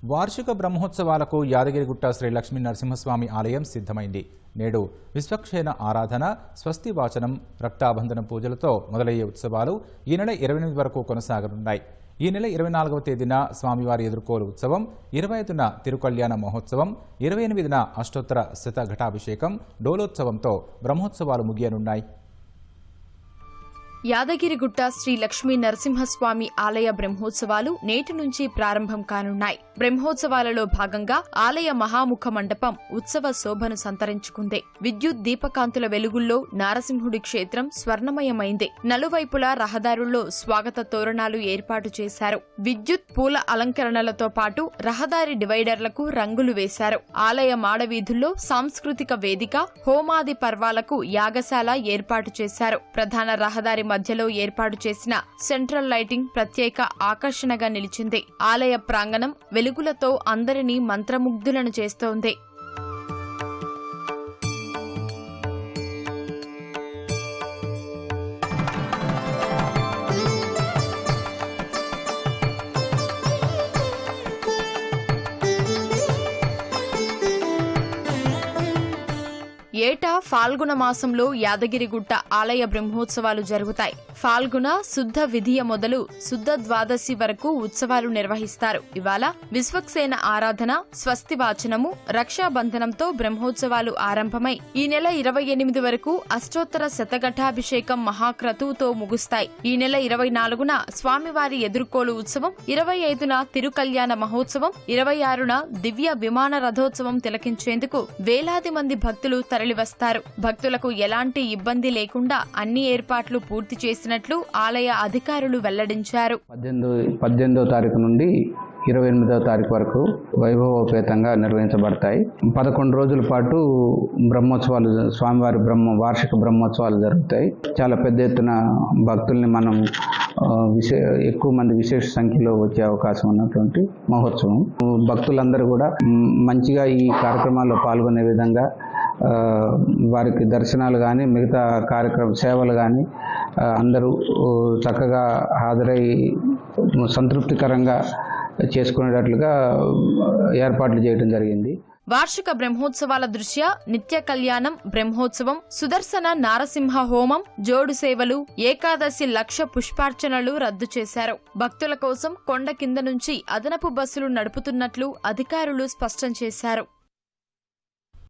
వార్షిక బ్రహ్మోత్సవాలకు యాదగిరిగుట్ట శ్రీ లక్ష్మీ నరసింహస్వామి ఆలయం సిద్ధమైంది. నేడు విశ్వక్షేణ ఆరాధన, స్వస్తి వాచనం, రక్తాబంధన పూజలతో మొదలయ్యే ఉత్సవాలు ఈ నెల 28 వరకు కొనసాగనున్నాయి. ఈ నెల 24వ తేదీన స్వామివారి ఎదుర్కోలు ఉత్సవం, 25న తిరుకళ్యాణ మహోత్సవం, 28న అష్టోత్తర శతఘటాభిషేకం, డోలోత్సవంతో బ్రహ్మోత్సవాలు ముగియనున్నాయి. యాదగిరిగుట్ట శ్రీ లక్ష్మీ నరసింహస్వామి ఆలయ బ్రహ్మోత్సవాలు నేటి నుంచి ప్రారంభం కానున్నాయి. బ్రహ్మోత్సవాలలో భాగంగా ఆలయ మహాముఖ మండపం ఉత్సవ శోభను సంతరించుకుంది. విద్యుత్ దీపకాంతుల వెలుగుల్లో నారసింహుడి క్షేత్రం స్వర్ణమయమైంది. నలువైపులా రహదారుల్లో స్వాగత తోరణాలు ఏర్పాటు చేశారు. విద్యుత్ పూల అలంకరణలతో పాటు రహదారి డివైడర్లకు రంగులు వేశారు. ఆలయ మాడవీధుల్లో సాంస్కృతిక వేదిక, హోమాది పర్వాలకు యాగశాల ఏర్పాటు చేశారు. ప్రధాన రహదారి మధ్యలో ఏర్పాటు చేసిన సెంట్రల్ లైటింగ్ ప్రత్యేక ఆకర్షణగా నిలిచింది. ఆలయ ప్రాంగణం వెలుగులతో అందరినీ మంత్రముగ్ధులను చేస్తోంది. ఏటా ఫాల్గుణ మాసంలో యాదగిరిగుట్ట ఆలయ బ్రహ్మోత్సవాలు జరుగుతాయి. ఫాల్గుణ శుద్ధ విధియ మొదలు శుద్ధ ద్వాదశి వరకు ఉత్సవాలు నిర్వహిస్తారు. ఇవాళ విశ్వక్సేన ఆరాధన, స్వస్తి వాచనము, రక్షాబంధనంతో బ్రహ్మోత్సవాలు ఆరంభమై ఈ నెల 28 వరకు అష్టోత్తర శతఘటాభిషేకం మహాక్రతువుతో ముగుస్తాయి. ఈ నెల 24న స్వామివారి ఎదుర్కోలు ఉత్సవం, 25న తిరుకళ్యాణ మహోత్సవం, 26న దివ్య విమాన రథోత్సవం తిలకించేందుకు వేలాది మంది భక్తులు తరలివస్తారు. భక్తులకు ఎలాంటి ఇబ్బంది లేకుండా అన్ని ఏర్పాట్లు పూర్తి చేసినట్లు ఆలయ అధికారులు వెల్లడించారు. 18వ తారీఖు నుండి 28వ తారీఖు వరకు వైభవోపేతంగా నిర్వహించబడతాయి. 11 రోజుల పాటు బ్రహ్మోత్సవాలు, స్వామివారి వార్షిక బ్రహ్మోత్సవాలు జరుగుతాయి. చాలా పెద్ద ఎత్తున భక్తుల్ని మనం ఎక్కువ మంది విశేష సంఖ్యలో వచ్చే అవకాశం ఉన్నటువంటి మహోత్సవం. భక్తులందరూ కూడా మంచిగా ఈ కార్యక్రమాల్లో పాల్గొనే విధంగా వారికి దర్శనాలు కానీ, మిగతా కార్యక్రమ సేవలు కానీ అందరూ చక్కగా హాజరై సంతృప్తికరంగా చేసుకునేటట్లుగా ఏర్పాట్లు చేయడం జరిగింది. వార్షిక బ్రహ్మోత్సవాల దృష్ట్యా నిత్య కళ్యాణం, బ్రహ్మోత్సవం, సుదర్శన నారసింహ హోమం, జోడు సేవలు, ఏకాదశి లక్ష పుష్పార్చనలు రద్దు చేశారు. భక్తుల కోసం కొండ కింద నుంచి అదనపు బస్సులు నడుపుతున్నట్లు అధికారులు స్పష్టం చేశారు.